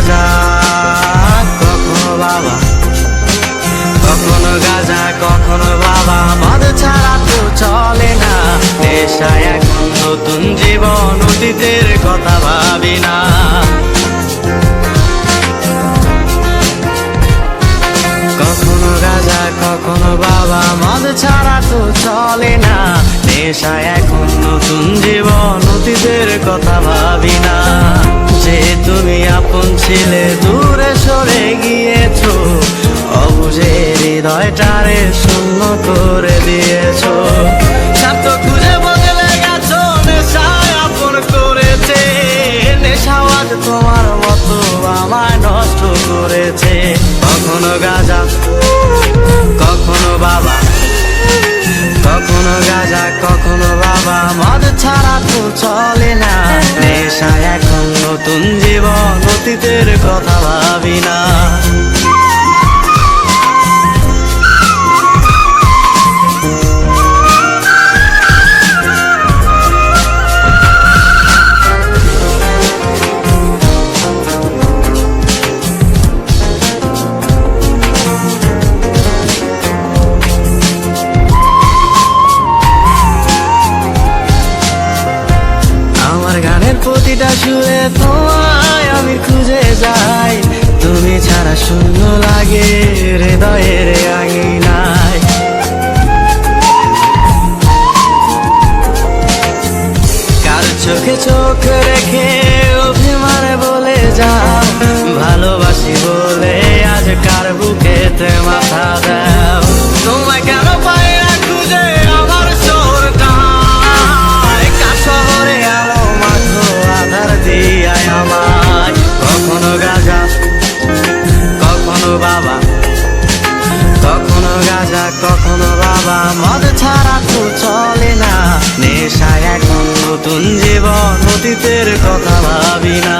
গাঁজা কখনো বাবা, কখনো গাঁজা কখনো বাবা, মদ ছাড়া তো চলে না। নেশায় এখন নতুন জীবন, অতীতের কথা ভাবি না। কখনো গাঁজা কখনো বাবা, মদ ছাড়া তো চলে না। নেশায় এখন নতুন জীবন, অতীতের কথা ভাবি না। যে তুমি আপন ছিলে দূরে সরে গিয়েছো, অবুঝে হৃদয়টারে শূন্য করে দিয়েছো। স্বার্থ খুঁজে বদলে গেছো, নেশায় আপন করেছে। নেশাওয়াজ তোমার মতো আমায় নষ্ট করেছে। কখনো গাঁজা কখনো বাবা, কখনো গাঁজা কখনো বাবা, মদ ছাড়া তো চলে না। নেশায় এখন নতুন জীবন, অতীতের কথা ভাবি না। গানের প্রতিটা সুরে তোমায় আমি খুঁজে যাই। তুমি ছাড়া শূন্য লাগে হৃদয়ের আঙিনায়। কার চোখে চোখ রেখে অভিমানে বলে যাও, ভালোবাসি বলে আজ কার বুকেতে মাথা দাও। তোমায় কেন পাই না খুঁজে আমার শহরটায়, কার শহরে আলো মাখো আধার দিয়ায় আমায়। কখনো গাঁজা কখনো বাবা, কখনো গাঁজা কখনো বাবা, মদ ছাড়া তো চলে না। নেশায় এখন নতুন জীবন, অতীতের কথা ভাবি না।